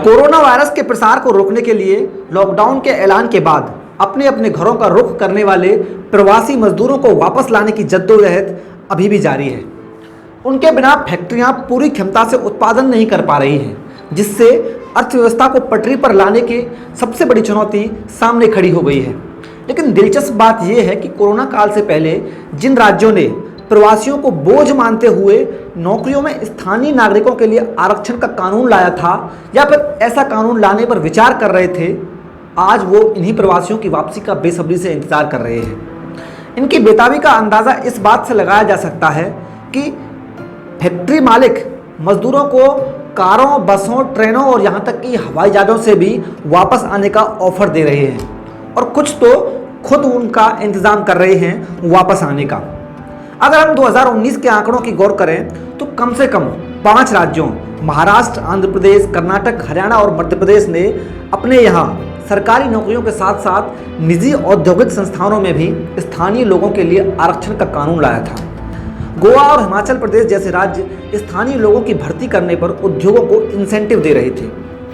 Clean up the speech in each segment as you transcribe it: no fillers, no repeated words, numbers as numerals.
Corona virus के प्रसार को रोकने के लिए लॉकडाउन के ऐलान के बाद अपने अपने घरों का रुख करने वाले प्रवासी मजदूरों को वापस लाने की जद्दोजहद अभी भी जारी है। उनके बिना फैक्ट्रियां पूरी क्षमता से उत्पादन नहीं कर पा रही हैं, जिससे अर्थव्यवस्था को पटरी पर लाने की सबसे बड़ी चुनौती सामने खड़ी हो गई है। लेकिन दिलचस्प बात यह है कि कोरोना काल से पहले जिन राज्यों ने प्रवासियों को बोझ मानते हुए नौकरियों में स्थानीय नागरिकों के लिए आरक्षण का कानून लाया था या फिर ऐसा कानून लाने पर विचार कर रहे थे, आज वो इन्हीं प्रवासियों की वापसी का बेसब्री से इंतजार कर रहे हैं। इनकी बेताबी का अंदाज़ा इस बात से लगाया जा सकता है कि फैक्ट्री मालिक मजदूरों को कारों, बसों, ट्रेनों और यहाँ तक कि हवाई जहाज़ों से भी वापस आने का ऑफर दे रहे हैं और कुछ तो खुद उनका इंतज़ाम कर रहे हैं वापस आने का। अगर हम 2019 के आंकड़ों की गौर करें तो कम से कम 5 राज्यों महाराष्ट्र, आंध्र प्रदेश, कर्नाटक, हरियाणा और मध्य प्रदेश ने अपने यहाँ सरकारी नौकरियों के साथ साथ निजी औद्योगिक संस्थानों में भी स्थानीय लोगों के लिए आरक्षण का कानून लाया था। गोवा और हिमाचल प्रदेश जैसे राज्य स्थानीय लोगों की भर्ती करने पर उद्योगों को इंसेंटिव दे रहे थे।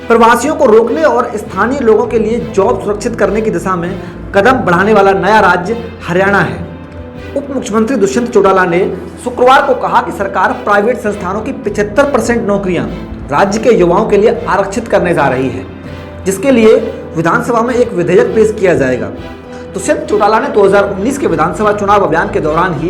प्रवासियों को रोकने और स्थानीय लोगों के लिए जॉब सुरक्षित करने की दिशा में कदम बढ़ाने वाला नया राज्य हरियाणा है। उप मुख्यमंत्री दुष्यंत चौटाला ने शुक्रवार को कहा कि सरकार प्राइवेट संस्थानों की 75% नौकरियां राज्य के युवाओं के लिए आरक्षित करने जा रही है, जिसके लिए विधानसभा में एक विधेयक पेश किया जाएगा। दुष्यंत चौटाला ने 2019 के विधानसभा चुनाव अभियान के दौरान ही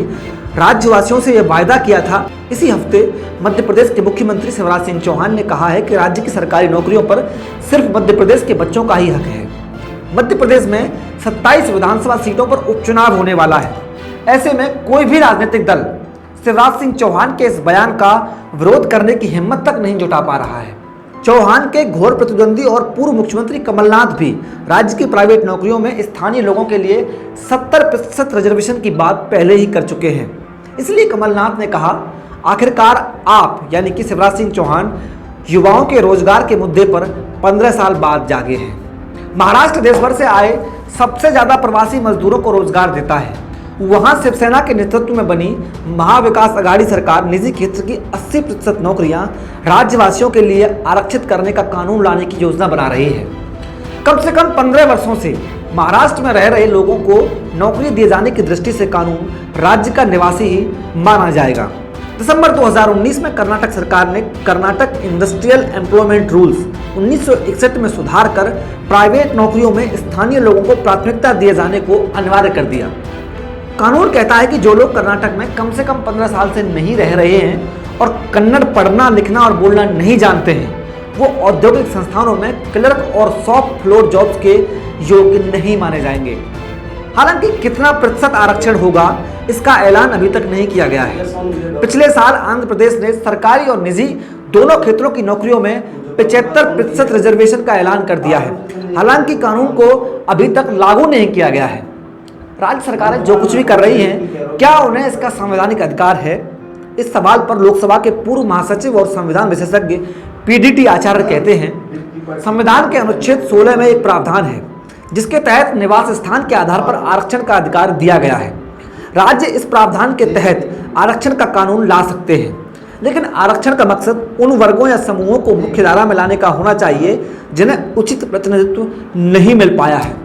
राज्यवासियों से यह वायदा किया था। इसी हफ्ते मध्य प्रदेश के मुख्यमंत्री शिवराज सिंह चौहान ने कहा है कि राज्य की सरकारी नौकरियों पर सिर्फ मध्य प्रदेश के बच्चों का ही हक है। मध्य प्रदेश में 27 विधानसभा सीटों पर उपचुनाव होने वाला है। ऐसे में कोई भी राजनीतिक दल शिवराज सिंह चौहान के इस बयान का विरोध करने की हिम्मत तक नहीं जुटा पा रहा है। चौहान के घोर प्रतिद्वंदी और पूर्व मुख्यमंत्री कमलनाथ भी राज्य की प्राइवेट नौकरियों में स्थानीय लोगों के लिए 70% रिजर्वेशन की बात पहले ही कर चुके हैं। इसलिए कमलनाथ ने कहा, आखिरकार आप यानी कि शिवराज सिंह चौहान युवाओं के रोजगार के मुद्दे पर 15 साल बाद जागे हैं। महाराष्ट्र देश भर से आए सबसे ज्यादा प्रवासी मजदूरों को रोजगार देता है। वहां शिवसेना के नेतृत्व में बनी महाविकास आघाड़ी सरकार निजी क्षेत्र की 80% नौकरियां राज्यवासियों के लिए आरक्षित करने का कानून लाने की योजना बना रही है। कम से कम 15 वर्षों से महाराष्ट्र में रह रहे लोगों को नौकरी दिए जाने की दृष्टि से कानून राज्य का निवासी ही माना जाएगा। दिसंबर 2019 में कर्नाटक सरकार ने कर्नाटक इंडस्ट्रियल एम्प्लॉयमेंट रूल्स 1961 में सुधार कर प्राइवेट नौकरियों में स्थानीय लोगों को प्राथमिकता दिए जाने को अनिवार्य कर दिया। कानून कहता है कि जो लोग कर्नाटक में कम से कम 15 साल से नहीं रह रहे हैं और कन्नड़ पढ़ना, लिखना और बोलना नहीं जानते हैं, वो औद्योगिक संस्थानों में क्लर्क और शॉप फ्लोर जॉब्स के योग्य नहीं माने जाएंगे। हालांकि कितना प्रतिशत आरक्षण होगा इसका ऐलान अभी तक नहीं किया गया है। पिछले साल आंध्र प्रदेश ने सरकारी और निजी दोनों क्षेत्रों की नौकरियों में 75% रिजर्वेशन का ऐलान कर दिया है। हालांकि कानून को अभी तक लागू नहीं किया गया है। राज्य सरकारें जो कुछ भी कर रही हैं, क्या उन्हें इसका संवैधानिक अधिकार है? इस सवाल पर लोकसभा के पूर्व महासचिव और संविधान विशेषज्ञ पीडीटी आचार्य कहते हैं, संविधान के अनुच्छेद 16 में एक प्रावधान है जिसके तहत निवास स्थान के आधार पर आरक्षण का अधिकार दिया गया है। राज्य इस प्रावधान के तहत आरक्षण का कानून ला सकते हैं, लेकिन आरक्षण का मकसद उन वर्गों या समूहों को मुख्यधारा में लाने का होना चाहिए जिन्हें उचित प्रतिनिधित्व नहीं मिल पाया है।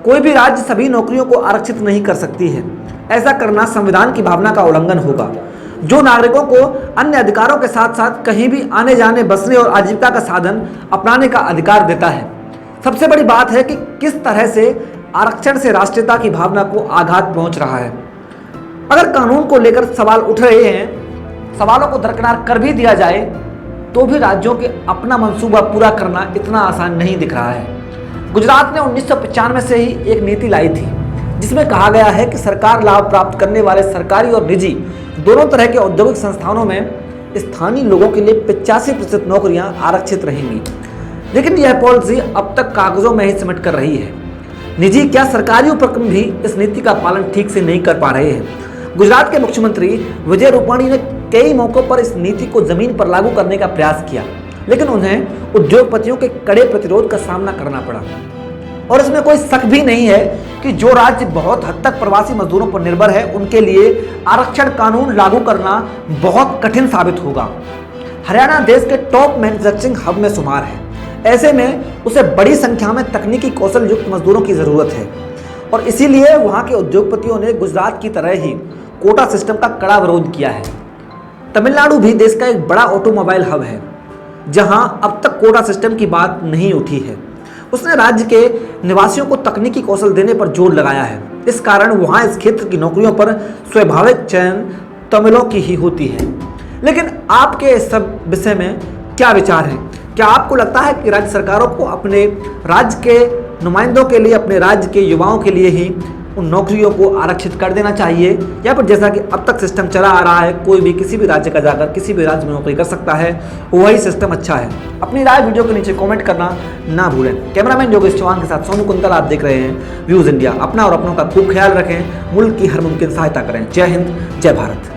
कोई भी राज्य सभी नौकरियों को आरक्षित नहीं कर सकती है। ऐसा करना संविधान की भावना का उल्लंघन होगा, जो नागरिकों को अन्य अधिकारों के साथ साथ कहीं भी आने जाने, बसने और आजीविका का साधन अपनाने का अधिकार देता है। सबसे बड़ी बात है कि किस तरह से आरक्षण से राष्ट्रीयता की भावना को आघात पहुंच रहा है। अगर कानून को लेकर सवाल उठ रहे हैं, सवालों को दरकिनार कर भी दिया जाए तो भी राज्यों के अपना मंसूबा पूरा करना इतना आसान नहीं दिख रहा है। गुजरात ने 1995 से ही एक नीति लाई थी जिसमें कहा गया है कि सरकार लाभ प्राप्त करने वाले सरकारी और निजी दोनों तरह के औद्योगिक संस्थानों में स्थानीय लोगों के लिए 85% नौकरियां आरक्षित रहेंगी। लेकिन यह पॉलिसी अब तक कागजों में ही सिमट कर रही है। निजी क्या सरकारी उपक्रम भी इस नीति का पालन ठीक से नहीं कर पा रहे हैं। गुजरात के मुख्यमंत्री विजय रूपाणी ने कई मौकों पर इस नीति को जमीन पर लागू करने का प्रयास किया, लेकिन उन्हें उद्योगपतियों के कड़े प्रतिरोध का सामना करना पड़ा। और इसमें कोई शक भी नहीं है कि जो राज्य बहुत हद तक प्रवासी मजदूरों पर निर्भर है, उनके लिए आरक्षण कानून लागू करना बहुत कठिन साबित होगा। हरियाणा देश के टॉप मैन्युफैक्चरिंग हब में शुमार है। ऐसे में उसे बड़ी संख्या में तकनीकी कौशल युक्त मजदूरों की ज़रूरत है और इसीलिए वहाँ के उद्योगपतियों ने गुजरात की तरह ही कोटा सिस्टम का कड़ा विरोध किया है। तमिलनाडु भी देश का एक बड़ा ऑटोमोबाइल हब है जहां अब तक कोटा सिस्टम की बात नहीं उठी है। उसने राज्य के निवासियों को तकनीकी कौशल देने पर जोर लगाया है। इस कारण वहां इस क्षेत्र की नौकरियों पर स्वाभाविक चयन तमिलों की ही होती है। लेकिन आपके इस सब विषय में क्या विचार है? क्या आपको लगता है कि राज्य सरकारों को अपने राज्य के नुमाइंदों के लिए, अपने राज्य के युवाओं के लिए ही उन नौकरियों को आरक्षित कर देना चाहिए, या फिर जैसा कि अब तक सिस्टम चला आ रहा है कोई भी किसी भी राज्य का जाकर किसी भी राज्य में नौकरी कर सकता है, वही सिस्टम अच्छा है? अपनी राय वीडियो के नीचे कमेंट करना ना भूलें। कैमरामैन योगेश चौहान के साथ सोनू कुंतल आप देख रहे हैं व्यूज़ इंडिया। अपना और अपनों का खूब ख्याल रखें, मुल्क की हर मुमकिन सहायता करें। जय हिंद, जय भारत।